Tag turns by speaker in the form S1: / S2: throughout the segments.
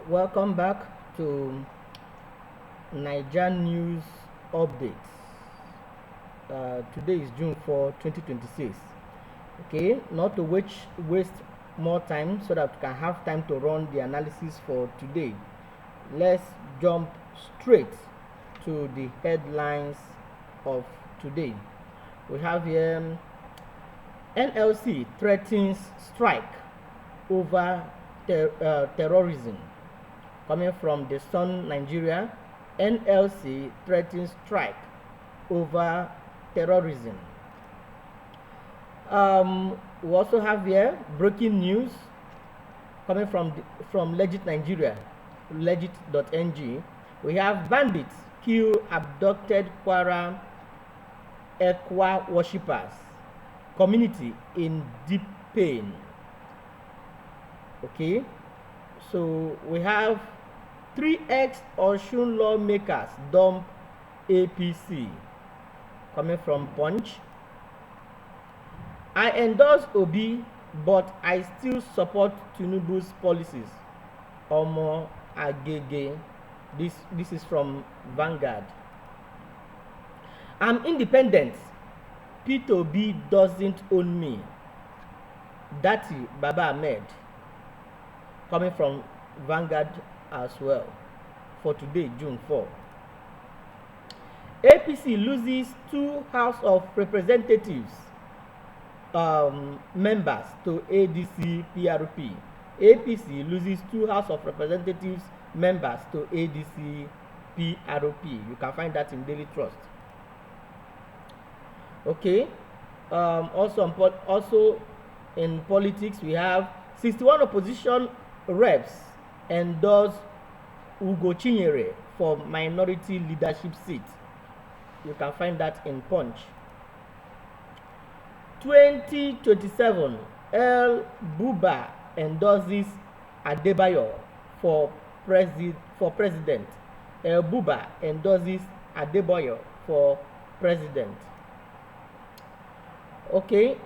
S1: Welcome back to Naija News Updates. Today is June 4, 2026. Okay, not to waste more time so that we can have time to run the analysis for today. Let's jump straight to the headlines of today. We have here NLC threatens strike over terrorism. Coming from the Sun Nigeria, NLC threatens strike over terrorism. We also have here breaking news coming from Legit Nigeria, legit.ng. We have bandits kill abducted Kwara Ekwa worshippers. Community in deep pain. Okay, so we have 3 ex-Osun lawmakers dump APC. Coming from Punch. I endorse Obi, but I still support Tinubu's policies. Omo-Agege. This is from Vanguard. I'm independent. Peter Obi doesn't own me. Datti Baba-Ahmed. Coming from Vanguard as well for today, June 4. APC loses 2 House of Representatives members to ADC PRP. APC loses 2 House of Representatives members to ADC PRP. You can find that in Daily Trust. Okay. Also in politics, we have 61 opposition reps endorse Ugo Chinyere for minority leadership seat. You can find that in Punch. 2027, El-Buba endorses Adebayo for president. El-Buba endorses Adebayo for president. Okay,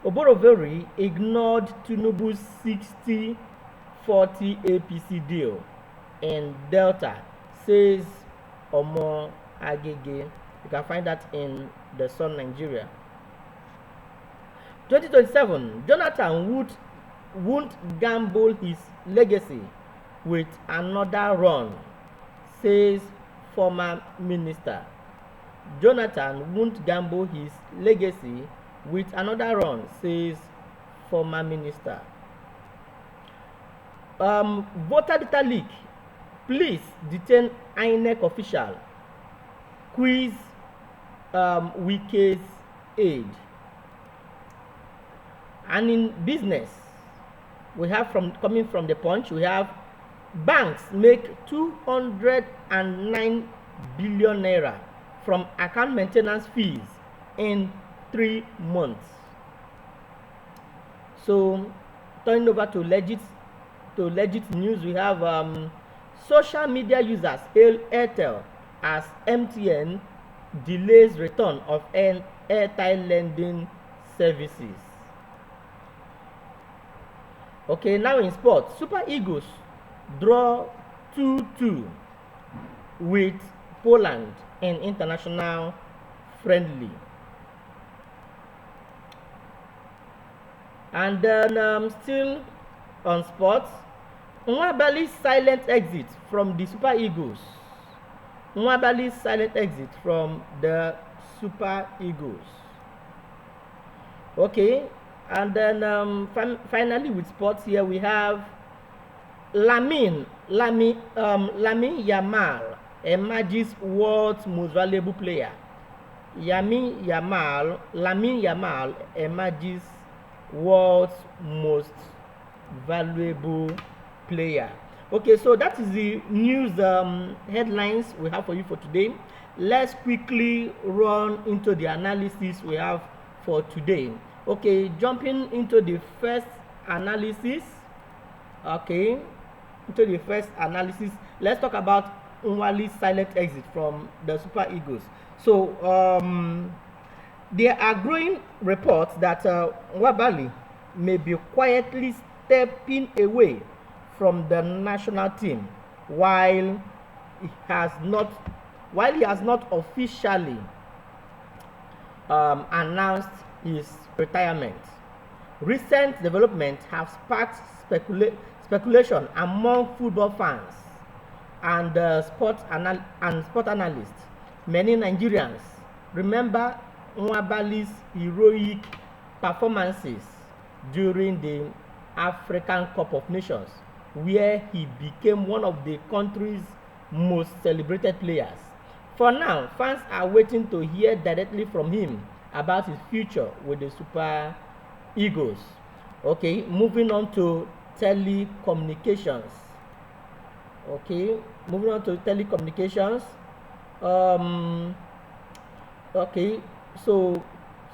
S1: Oborovori ignored Tinubu's 60-40 APC deal in Delta, says Omo-Agege. You can find that in the Sun Nigeria. 2027, Jonathan won't gamble his legacy with another run, says former minister. Jonathan won't gamble his legacy with another run, says former minister. Voter data leak. Please detain INEC official. Quiz Wike's aid. And in business, we have coming from the Punch, we have banks make 209 billion naira from account maintenance fees in 3 months. So turning over to legit news, we have social media users hail Airtel as MTN delays return of Airtel lending services. Okay, now in sports, Super Eagles draw 2-2 with Poland in international friendly. And then still on sports, Nwabali's silent exit from the Super Eagles. Nwabali's silent exit from the Super Eagles. Okay, and then finally with sports here we have Lamine Yamal emerges world's most valuable player. Lamine Yamal emerges world's most valuable player. Okay, so that is the news headlines we have for you for today. Let's quickly run into the analysis we have for today. Okay, jumping into the first analysis. Okay, into the first analysis, let's talk about Nwabali's silent exit from the Super Eagles. So there are growing reports that Nwabali may be quietly stepping away from the national team while he has not officially announced his retirement. Recent developments have sparked speculation among football fans and sport analysts. Many Nigerians remember Nwabali's heroic performances during the African Cup of Nations, where he became one of the country's most celebrated players. For now, fans are waiting to hear directly from him about his future with the Super Eagles. Okay, moving on to telecommunications. Okay, so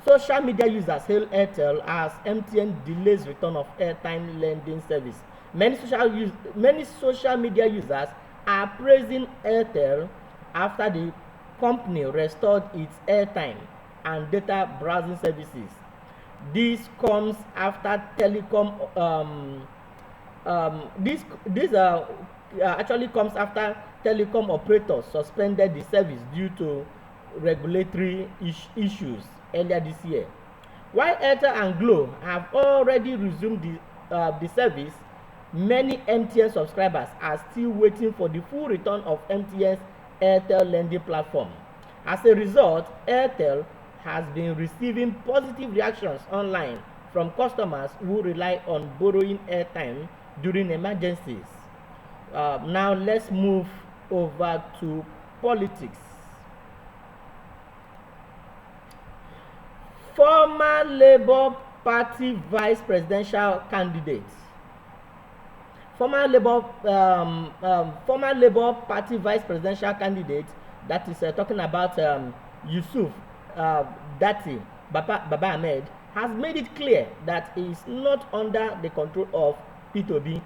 S1: social media users hail Airtel as MTN delays return of airtime lending service. Many social media users are praising Airtel after the company restored its airtime and data browsing services. This comes after actually comes after telecom operators suspended the service due to regulatory issues earlier this year. While Airtel and Glo have already resumed the service, many MTN subscribers are still waiting for the full return of MTN's Airtel lending platform. As a result, Airtel has been receiving positive reactions online from customers who rely on borrowing airtime during emergencies. Now let's move over to politics. Former Labour Party vice presidential candidate. Former Labour Party vice presidential candidate, that is talking about Yusuf Datti Baba-Ahmed, has made it clear that he is not under the control of Peter Obi.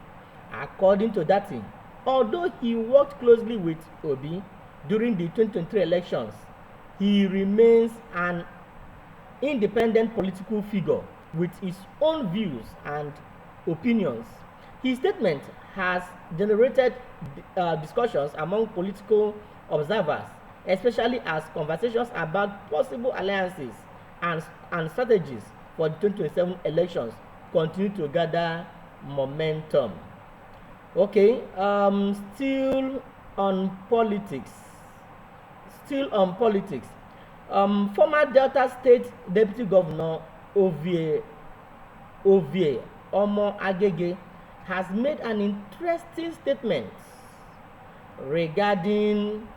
S1: According to Datti, although he worked closely with Obi during the 2023 elections, he remains an independent political figure with his own views and opinions. His statement has generated discussions among political observers, especially as conversations about possible alliances and strategies for the 2027 elections continue to gather momentum. Okay, still on politics. Former Delta State Deputy Governor Omo-Agege has made an interesting statement regarding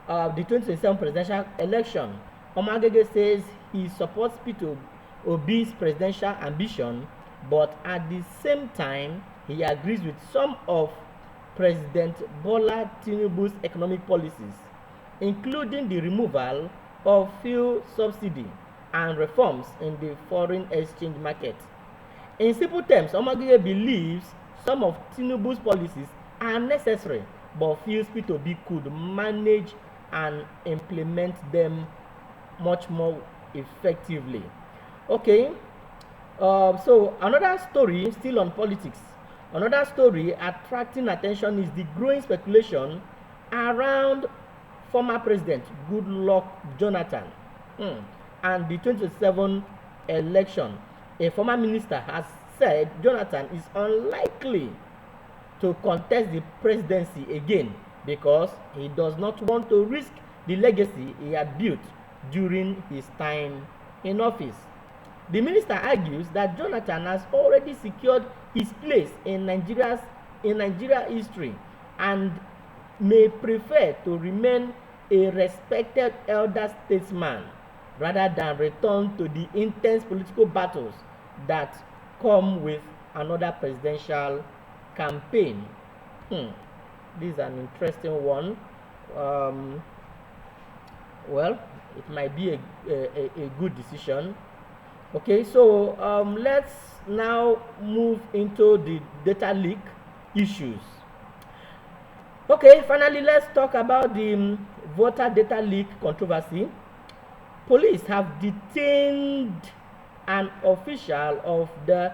S1: the 2027 presidential election. Omo-Agege says he supports Peter Obi's presidential ambition, but at the same time, he agrees with some of President Bola Tinubu's economic policies, including the removal of fuel subsidy and reforms in the foreign exchange market. In simple terms, Omo-Agege believes some of Tinubu's policies are necessary, but feels Peter Obi could manage and implement them much more effectively. Okay, so another story still on politics. Another story attracting attention is the growing speculation around former President Goodluck Jonathan and the 2027 election. A former minister has said Jonathan is unlikely to contest the presidency again because he does not want to risk the legacy he had built during his time in office. The minister argues that Jonathan has already secured his place in Nigeria history and may prefer to remain a respected elder statesman rather than return to the intense political battles that come with another presidential campaign. This is an interesting one. Well, it might be a good decision. Okay, so let's now move into the data leak issues. Okay, finally, let's talk about the voter data leak controversy. Police have detained an official of the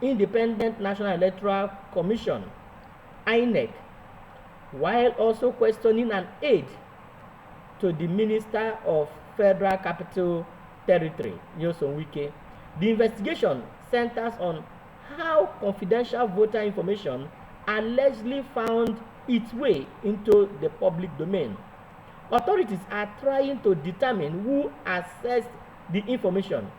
S1: Independent National Electoral Commission (INEC), while also questioning an aide to the Minister of Federal Capital Territory, Nyesom Wike. The investigation centers on how confidential voter information allegedly found its way into the public domain. Authorities are trying to determine who accessed the information,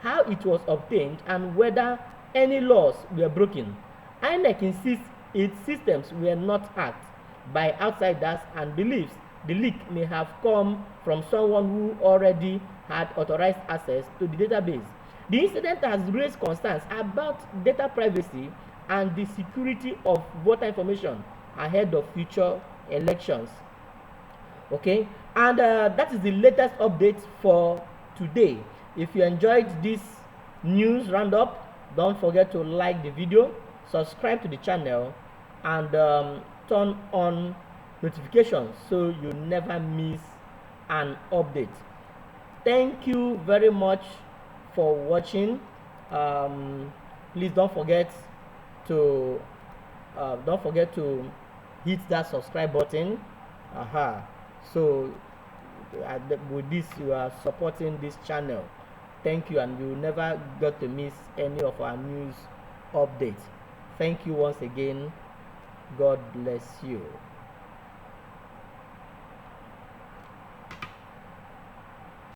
S1: how it was obtained, and whether any laws were broken. INEC insists its systems were not hacked by outsiders and believes the leak may have come from someone who already had authorized access to the database. The incident has raised concerns about data privacy and the security of voter information ahead of future elections. Okay, and that is the latest update for today. If you enjoyed this news roundup, don't forget to like the video, subscribe to the channel, and turn on notifications so you never miss an update. Thank you very much for watching. Please don't forget to hit that subscribe button. So with this, you are supporting this channel. Thank you, and you will never get to miss any of our news updates. Thank you once again. God bless you.